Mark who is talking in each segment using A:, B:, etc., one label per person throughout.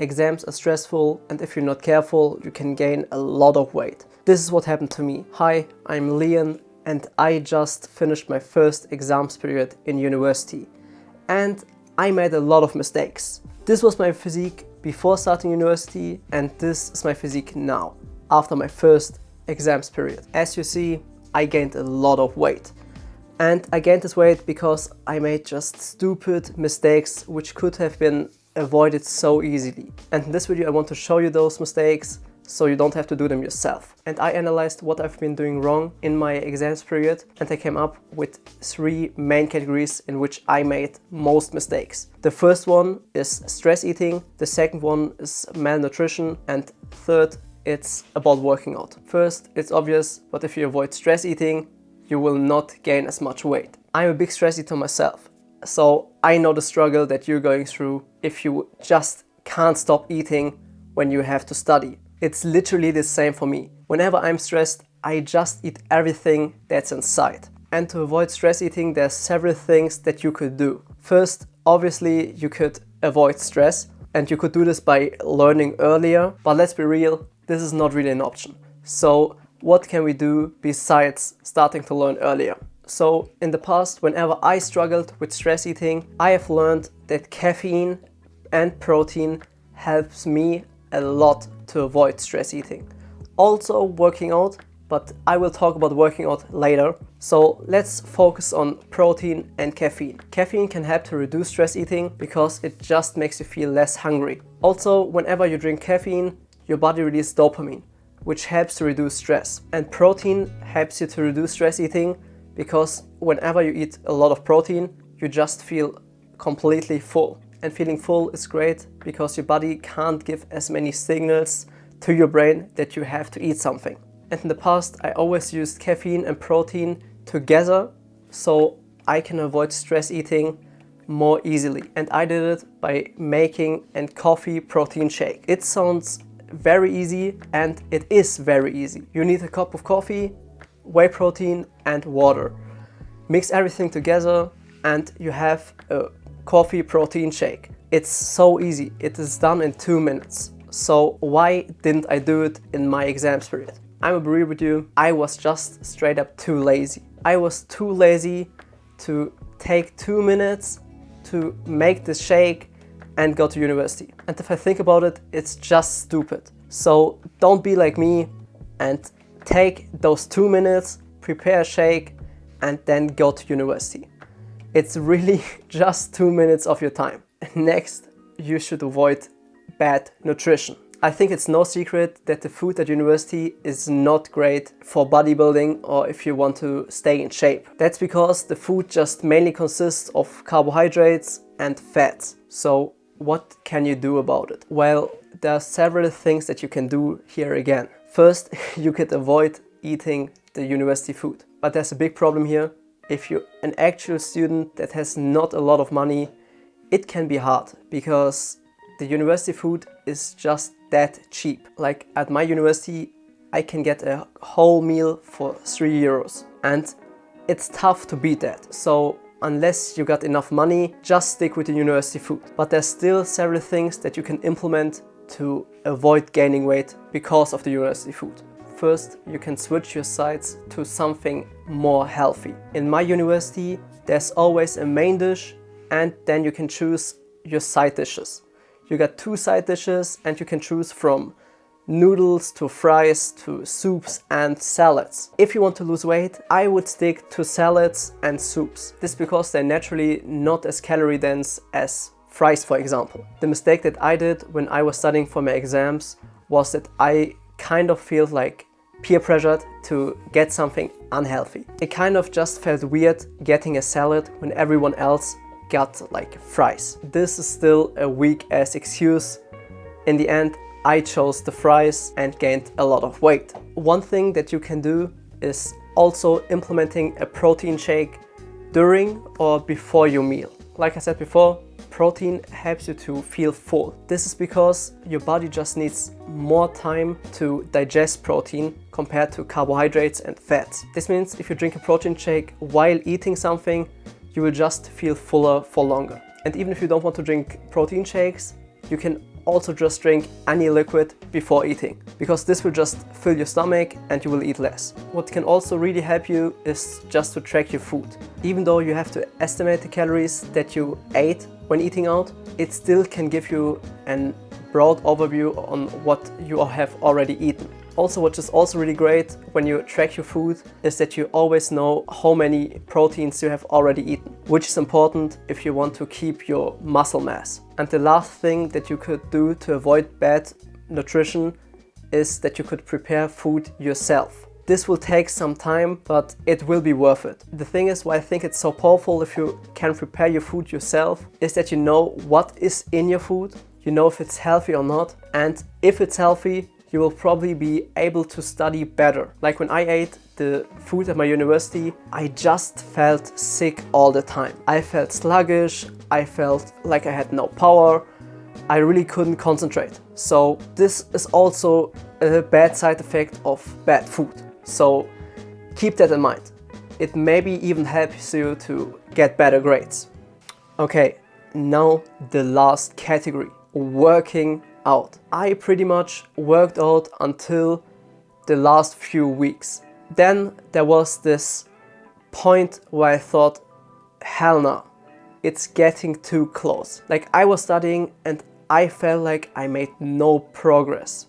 A: Exams are stressful, and if you're not careful, you can gain a lot of weight. This is what happened to me. Hi, I'm Leon, and I just finished my first exams period in university. And I made a lot of mistakes. This was my physique before starting university, and this is my physique now, after my first exams period. As you see, I gained a lot of weight. And I gained this weight because I made just stupid mistakes which could have been avoided so easily. And in this video I want to show you those mistakes so you don't have to do them yourself. And I analyzed what I've been doing wrong in my exams period, and I came up with 3 main categories in which I made most mistakes. The first one is stress eating, the second one is malnutrition, and third, it's about working out. First, it's obvious, but if you avoid stress eating, you will not gain as much weight. I'm a big stress eater myself, so I know the struggle that you're going through if you just can't stop eating when you have to study. It's literally the same for me. Whenever I'm stressed, I just eat everything that's in sight. And to avoid stress eating, there's several things that you could do. First, obviously, you could avoid stress, and you could do this by learning earlier, but let's be real, this is not really an option. So what can we do besides starting to learn earlier? So in the past, whenever I struggled with stress eating, I have learned that caffeine and protein helps me a lot to avoid stress eating. Also working out, but I will talk about working out later. So let's focus on protein and caffeine. Caffeine can help to reduce stress eating because it just makes you feel less hungry. Also, whenever you drink caffeine, your body releases dopamine, which helps to reduce stress. And protein helps you to reduce stress eating because whenever you eat a lot of protein, you just feel completely full. And feeling full is great because your body can't give as many signals to your brain that you have to eat something. And in the past, I always used caffeine and protein together so I can avoid stress eating more easily. And I did it by making a coffee protein shake. It sounds very easy, and it is very easy. You need a cup of coffee, whey protein and water. Mix everything together and you have a coffee protein shake. It's so easy. It is done in 2 minutes. So why didn't I do it in my exams period? I'm gonna be real with you, I was just straight up too lazy. I was too lazy to take 2 minutes to make this shake and go to university. And if I think about it, it's just stupid. So don't be like me and take those 2 minutes, prepare a shake, and then go to university. It's really just 2 minutes of your time. Next, you should avoid bad nutrition. I think it's no secret that the food at university is not great for bodybuilding or if you want to stay in shape. That's because the food just mainly consists of carbohydrates and fats. So what can you do about it? Well, there are several things that you can do here again. First, you could avoid eating the university food. But there's a big problem here. If you're an actual student that has not a lot of money, it can be hard because the university food is just that cheap. Like at my university, I can get a whole meal for 3 euros, and it's tough to beat that. So unless you got enough money, just stick with the university food. But there's still several things that you can implement to avoid gaining weight because of the university food. First, you can switch your sides to something more healthy. In my university, there's always a main dish, and then you can choose your side dishes. You got 2 side dishes, and you can choose from noodles to fries to soups and salads. If you want to lose weight, I would stick to salads and soups. This because they're naturally not as calorie dense as fries, for example. The mistake that I did when I was studying for my exams was that I kind of feel like peer pressured to get something unhealthy. It kind of just felt weird getting a salad when everyone else got like fries. This is still a weak ass excuse. In the end, I chose the fries and gained a lot of weight. One thing that you can do is also implementing a protein shake during or before your meal. Like I said before, protein helps you to feel full. This is because your body just needs more time to digest protein compared to carbohydrates and fats. This means if you drink a protein shake while eating something, you will just feel fuller for longer. And even if you don't want to drink protein shakes, you can also just drink any liquid before eating, because this will just fill your stomach and you will eat less. What can also really help you is just to track your food. Even though you have to estimate the calories that you ate when eating out, it still can give you a broad overview on what you have already eaten. Also, what is also really great when you track your food is that you always know how many proteins you have already eaten, which is important if you want to keep your muscle mass. And the last thing that you could do to avoid bad nutrition is that you could prepare food yourself. This will take some time, but it will be worth it. The thing is, why I think it's so powerful if you can prepare your food yourself, is that you know what is in your food, you know if it's healthy or not, and if it's healthy, you will probably be able to study better. Like when I ate the food at my university, I just felt sick all the time. I felt sluggish, I felt like I had no power, I really couldn't concentrate. So this is also a bad side effect of bad food. So keep that in mind. It maybe even helps you to get better grades. Okay, now the last category, working out. I pretty much worked out until the last few weeks. Then there was this point where I thought, hell no, it's getting too close. Like I was studying and I felt like I made no progress.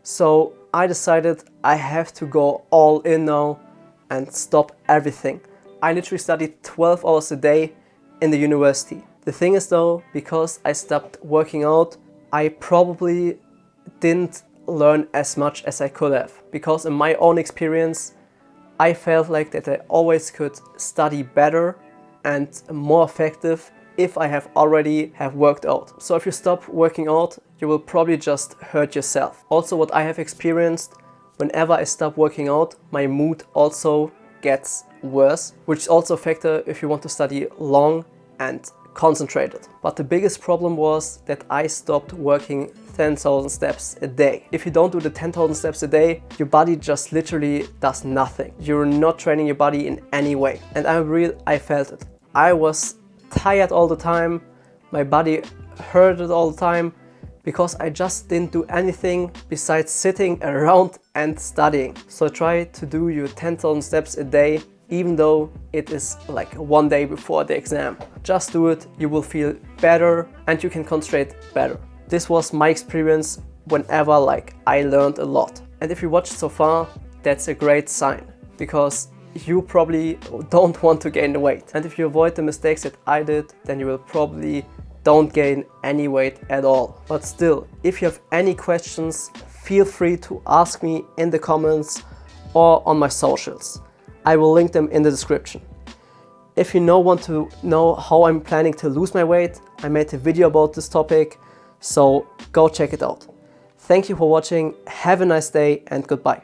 A: So I decided I have to go all in now and stop everything. I literally studied 12 hours a day in the university. The thing is though, because I stopped working out, I probably didn't learn as much as I could have, because in my own experience, I felt like that I always could study better and more effective if I have already worked out. So if you stop working out, you will probably just hurt yourself. Also, what I have experienced, whenever I stop working out, my mood also gets worse, which is also a factor if you want to study long and concentrated. But the biggest problem was that I stopped working 10,000 steps a day. If you don't do the 10,000 steps a day, your body just literally does nothing. You're not training your body in any way. And I felt it. I was tired all the time. My body hurted all the time because I just didn't do anything besides sitting around and studying. So try to do your 10,000 steps a day, even though it is like one day before the exam. Just do it, you will feel better and you can concentrate better. This was my experience whenever I learned a lot. And if you watched so far, that's a great sign, because you probably don't want to gain the weight. And if you avoid the mistakes that I did, then you will probably don't gain any weight at all. But still, if you have any questions, feel free to ask me in the comments or on my socials. I will link them in the description. If you want to know how I'm planning to lose my weight, I made a video about this topic, so go check it out. Thank you for watching, have a nice day and goodbye.